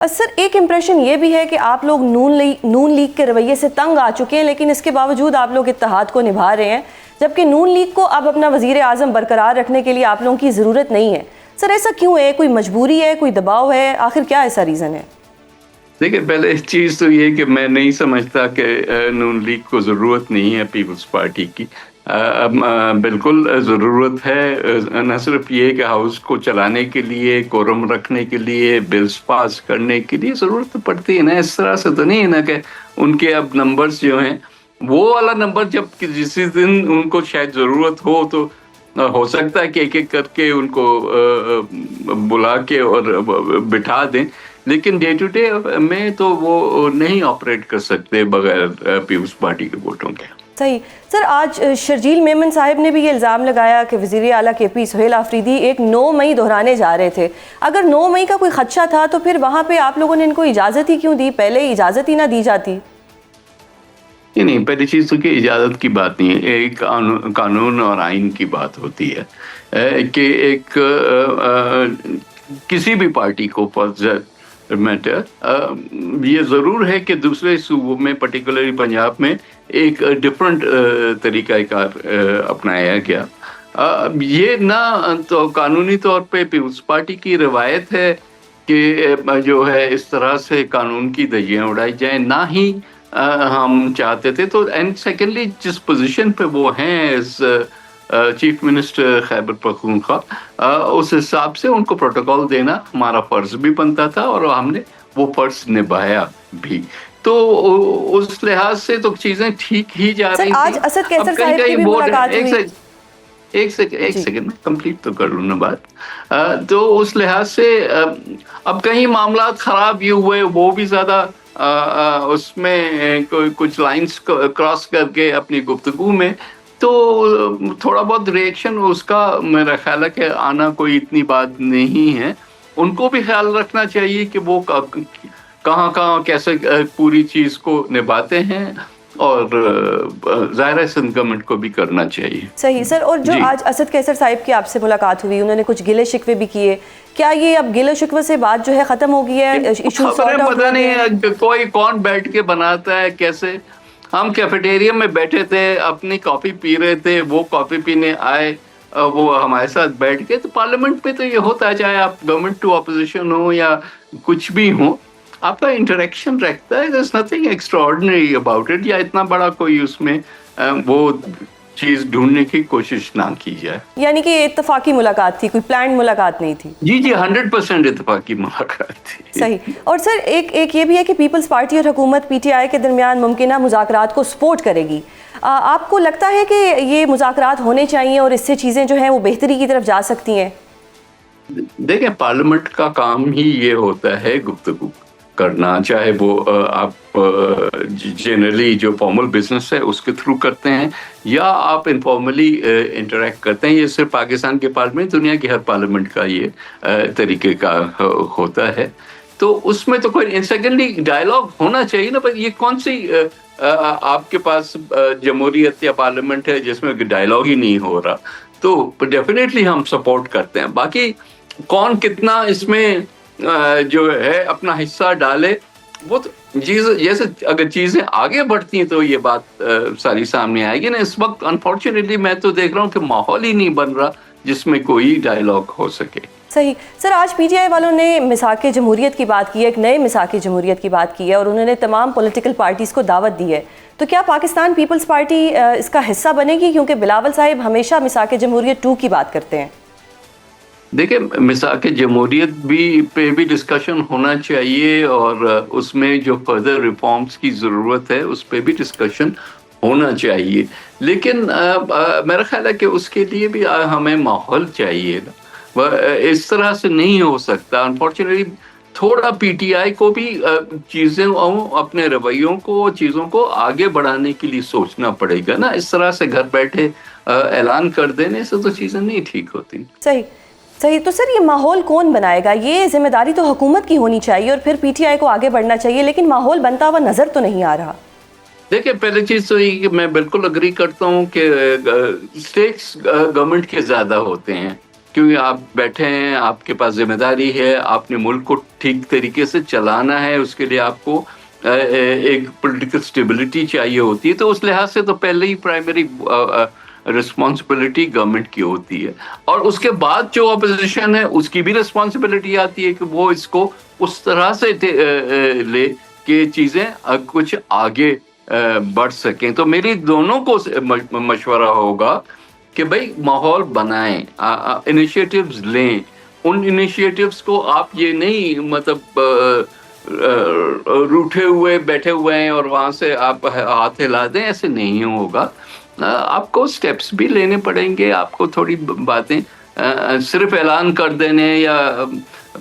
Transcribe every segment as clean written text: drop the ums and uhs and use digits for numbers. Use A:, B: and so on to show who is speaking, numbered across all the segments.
A: Sir, एक impression ये भी है कि आप लोग नून लीग के रवैये से तंग आ चुके हैं, लेकिन इसके बावजूद आप लोग इत्तेहाद को निभा रहे हैं, जबकि नून लीग को अब अपना वज़ीर आज़म बरकरार रखने के लिए आप लोगों की ज़रूरत नहीं है। सर, ऐसा क्यों है? कोई मजबूरी है, कोई दबाव है, आखिर क्या ऐसा रीज़न है?
B: देखिए, पहले चीज़ तो ये कि मैं नहीं समझता कि नून लीग को ज़रूरत नहीं है पीपल्स पार्टी की। बिल्कुल ज़रूरत है, न सिर्फ ये कि हाउस को चलाने के लिए, कोरम रखने के लिए, बिल्स पास करने के लिए ज़रूरत तो पड़ती है ना। इस तरह से तो नहीं है ना कि उनके अब नंबर्स जो हैं, वो वाला नंबर जब जिस दिन उनको शायद ज़रूरत हो तो हो सकता है कि एक-एक करके उनको बुला के और बिठा दें, लेकिन डे टू डे में तो वो नहीं ऑपरेट कर सकते बगैर पीपल्स पार्टी के वोटों के।
A: सही। सर, आज शर्जील मेमन साहब ने भी ये इल्ज़ाम लगाया कि वज़ीर आला KP सुहेल आफरीदी एक 9 मई दोहराने जा रहे थे। अगर 9 मई का कोई खदशा था तो फिर वहाँ पे आप लोगों ने इनको इजाज़त ही क्यों दी? पहले इजाज़त ही ना दी जाती।
B: नहीं, पहली चीज़ तो कि इजाज़त की बात नहीं है, एक कानून और आइन की बात होती है कि एक किसी भी पार्टी को फॉर मैटर ये ज़रूर है कि दूसरे सूबों में, पर्टिकुलरली पंजाब में, एक डिफरेंट तरीक़ाकार अपनाया गया। ये ना तो कानूनी तौर पे पीपल्स पार्टी की रवायत है कि जो है इस तरह से कानून की धज्जियाँ उड़ाई जाएँ, ना ही हम चाहते थे। तो एंड सेकेंडली जिस पोजीशन पे वो हैं as chief minister Khyber Pakhtunkhwa, उस हिसाब से उनको प्रोटोकॉल देना हमारा फ़र्ज़ भी बनता था और हमने वो फ़र्ज़ निभाया भी। तो उस लिहाज से तो चीज़ें ठीक ही जा रही थी।
A: आज असद कैसर साहब की भी मुलाकात हुई।
B: एक सेकंड में कंप्लीट तो कर लूँ ना बात। तो उस लिहाज से अब कहीं मामला ख़राब ये हुए, वो भी ज़्यादा उसमें कुछ लाइंस क्रॉस करके अपनी गुफ्तगू में, तो थोड़ा बहुत रिएक्शन उसका मेरा ख्याल है कि आना कोई इतनी बात नहीं है। उनको भी ख्याल रखना चाहिए कि वो कहाँ कैसे पूरी चीज़ को निभाते हैं, और ज़ाहिर है सिंध गवर्नमेंट को भी करना चाहिए।
A: सही सर। और जो आज असद कैसर साहिब की आपसे मुलाकात हुई, उन्होंने कुछ गिले शिकवे भी किए, क्या ये अब गिले शिकवे से बात जो है खत्म हो गई है? इशू सॉर्ट आउट
B: पता नहीं है कोई कौन बैठ के बनाता है कैसे। हम कैफेटेरिया में बैठे थे, अपनी कॉफ़ी पी रहे थे, वो कॉफ़ी पीने आए, वो हमारे साथ बैठ के। तो पार्लियामेंट में तो ये होता है, चाहे आप गवर्नमेंट टू अपोजिशन हो या कुछ भी हो, आपका इंटरेक्शन रहता है। There is nothing extraordinary about it, या इतना बड़ा कोई उसमें वो चीज़ ढूंढने की कोशिश ना की जाए।
A: यानी कि इत्तफाकी मुलाकात थी, कोई प्लान मुलाकात नहीं थी।
B: जी 100% इत्तफाकी मुलाकात थी।
A: सही। और सर, एक ये भी है कि पीपल्स पार्टी और हुकूमत PTI के दरमियान मुमकिन मुज़ाकरात को सपोर्ट करेगी। आपको लगता है कि ये मुज़ाकरात होने चाहिए और इससे चीज़ें जो हैं वो बेहतरी की तरफ जा सकती हैं?
B: देखें, पार्लियामेंट का काम ही ये होता है गुफ्तगू करना, चाहे वो आप जनरली जो फॉर्मल बिजनेस है उसके थ्रू करते हैं, या आप इनफॉर्मली इंटरेक्ट करते हैं। ये सिर्फ पाकिस्तान के पार्लियामेंट, दुनिया की हर पार्लियामेंट का ये तरीके का होता है। तो उसमें तो कोई सेकेंडली डायलॉग होना चाहिए ना। पर ये कौन सी आपके पास जमहूरियत या पार्लियामेंट है जिसमें डायलॉग ही नहीं हो रहा? तो डेफिनेटली हम सपोर्ट करते हैं। बाकी कौन कितना इसमें जो है अपना हिस्सा डाले, वो तो जैसे अगर चीज़ें आगे बढ़ती हैं तो ये बात सारी सामने आएगी ना। इस वक्त अनफॉर्चुनेटली मैं तो देख रहा हूँ कि माहौल ही नहीं बन रहा जिसमें कोई डायलॉग हो सके।
A: सही। सर, आज PTI वालों ने मिसाके जमहूरियत की बात की है, एक नए मिसाके जमहूरियत की बात की है, और उन्होंने तमाम पॉलिटिकल पार्टीज़ को दावत दी है। तो क्या पाकिस्तान पीपल्स पार्टी इसका हिस्सा बनेगी? क्योंकि बिलावल साहिब हमेशा मिसाके जमहूरियत 2 की बात करते हैं।
B: देखिए, मिसाके जमहूरियत पे भी डिस्कशन होना चाहिए, और उसमें जो फर्दर रिफॉर्म्स की ज़रूरत है उस पे भी डिस्कशन होना चाहिए। लेकिन मेरा ख्याल है कि उसके लिए भी हमें माहौल चाहिए ना। इस तरह से नहीं हो सकता। अनफॉर्चुनेटली थोड़ा PTI को भी चीज़ें, अपने रवैयों को, चीज़ों को आगे बढ़ाने के लिए सोचना पड़ेगा ना। इस तरह से घर बैठे ऐलान कर देने से तो चीज़ें नहीं ठीक होती।
A: सही सही। तो सर, ये माहौल कौन बनाएगा? ये जिम्मेदारी तो हुकूमत की होनी चाहिए और फिर PTI को आगे बढ़ना चाहिए, लेकिन माहौल बनता हुआ नजर तो नहीं आ रहा।
B: देखिए, पहली चीज़ तो ये कि मैं बिल्कुल अग्री करता हूँ कि स्टेट्स गवर्नमेंट के ज़्यादा होते हैं क्योंकि आप बैठे हैं, आपके पास ज़िम्मेदारी है, आपने मुल्क को ठीक तरीके से चलाना है, उसके लिए आपको एक पॉलिटिकल स्टेबिलिटी चाहिए होती है, तो उस लिहाज से तो पहले ही प्राइमरी रिस्पॉन्सिबिलिटी गवर्नमेंट की होती है। और उसके बाद जो अपोजिशन है उसकी भी रिस्पॉन्सिबिलिटी आती है कि वो इसको उस तरह से ले कि चीज़ें कुछ आगे बढ़ सकें। तो मेरी दोनों को मशवरा होगा कि भाई माहौल बनाएं, इनिशिएटिव्स लें। उन इनिशिएटिव्स को आप ये नहीं मतलब रूठे हुए बैठे हुए हैं और वहां से आप हाथ हिला दें, ऐसे नहीं होगा। आपको स्टेप्स भी लेने पड़ेंगे, आपको थोड़ी बातें सिर्फ ऐलान कर देने या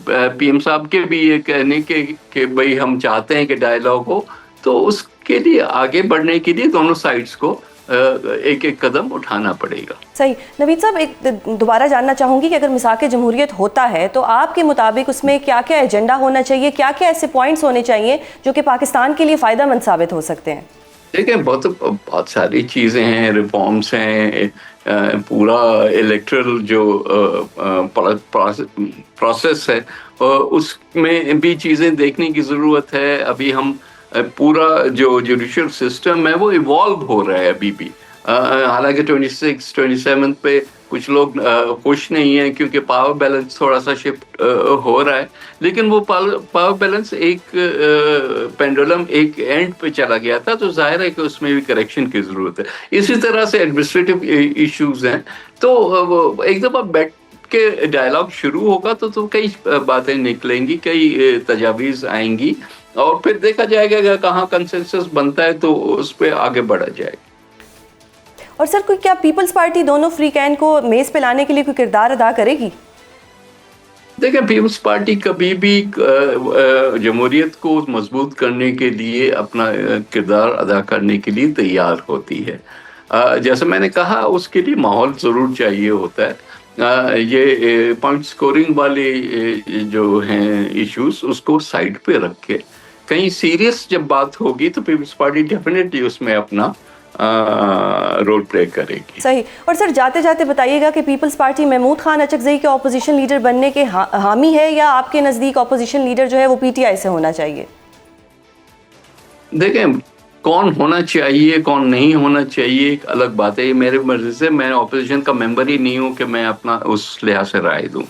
B: पीएम साहब के भी ये कहने के कि भाई हम चाहते हैं कि डायलॉग हो, तो उसके लिए आगे बढ़ने के लिए दोनों साइड्स को एक एक कदम उठाना पड़ेगा।
A: सही। नवीद साहब, एक दोबारा जानना चाहूंगी कि अगर मिसाक जमहूरियत होता है तो आपके मुताबिक उसमें क्या क्या एजेंडा होना चाहिए, क्या क्या ऐसे पॉइंट्स होने चाहिए जो कि पाकिस्तान के लिए फ़ायदेमंद साबित हो सकते हैं?
B: देखिए, बहुत सारी चीज़ें हैं, रिफॉर्म्स हैं, पूरा इलेक्ट्रल जो प्रोसेस है उसमें भी चीज़ें देखने की ज़रूरत है। अभी हम पूरा जो जुडिशियल सिस्टम है वो इवॉल्व हो रहा है अभी भी। हालांकि 26, 27 पे कुछ लोग खुश नहीं है क्योंकि पावर बैलेंस थोड़ा सा शिफ्ट हो रहा है, लेकिन वो पावर बैलेंस एक पेंडुलम एक एंड पे चला गया था, तो जाहिर है कि उसमें भी करेक्शन की ज़रूरत है। इसी तरह से एडमिनिस्ट्रेटिव इश्यूज हैं, तो एक दफ़ा बैठ के डायलॉग शुरू होगा तो कई बातें निकलेंगी, कई तजावीज़ आएंगी और फिर देखा जाएगा कि कहाँ कंसेंसस बनता है तो उस पर आगे बढ़ा जाएगा।
A: और सर, कोई क्या पीपल्स पार्टी दोनों फ्री कैन को मेज़ पे लाने के लिए कोई किरदार अदा करेगी?
B: देखिए, पीपल्स पार्टी कभी भी जमहूरियत को मजबूत करने के लिए अपना किरदार अदा करने के लिए तैयार होती है। जैसे मैंने कहा, उसके लिए माहौल ज़रूर चाहिए होता है। ये पॉइंट स्कोरिंग वाले जो हैं इश्यूज, उसको साइड पे रख के कहीं सीरियस जब बात होगी तो पीपल्स पार्टी डेफिनेटली उसमें अपना रोल प्ले करेगी।
A: सही। और सर, जाते जाते बताइएगा कि पीपल्स पार्टी महमूद खान अचकज़ई के ऑपोजिशन लीडर बनने के हामी है, या आपके नज़दीक ऑपोजिशन लीडर जो है वो पीटीआई से होना चाहिए?
B: देखें, कौन होना चाहिए कौन नहीं होना चाहिए एक अलग बात है। ये मेरी मर्जी से, मैं ऑपोजिशन का मेंबर ही नहीं हूँ कि मैं अपना उस लिहाज से राय दूँ।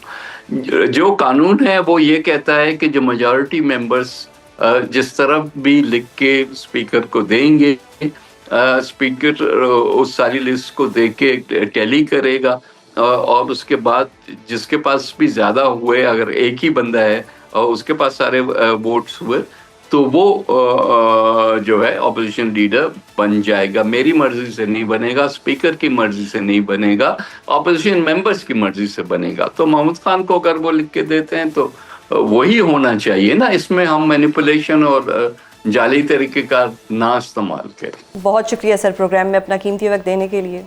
B: जो कानून है वो ये कहता है कि जो मेजॉरिटी मेंबर्स जिस तरफ भी लिख के स्पीकर को देंगे, स्पीकर उस सारी लिस्ट को देख के टैली करेगा और उसके बाद जिसके पास भी ज़्यादा हुए, अगर एक ही बंदा है और उसके पास सारे वोट्स हुए, तो वो जो है ऑपोजिशन लीडर बन जाएगा। मेरी मर्जी से नहीं बनेगा, स्पीकर की मर्जी से नहीं बनेगा, ऑपोजिशन मेंबर्स की मर्जी से बनेगा। तो महमूद खान को अगर वो लिख के देते हैं तो वही होना चाहिए ना, इसमें हम मैनिपुलेशन और जाली तरीके का ना इस्तेमाल करें।
A: बहुत शुक्रिया सर, प्रोग्राम में अपना कीमती वक्त देने के लिए।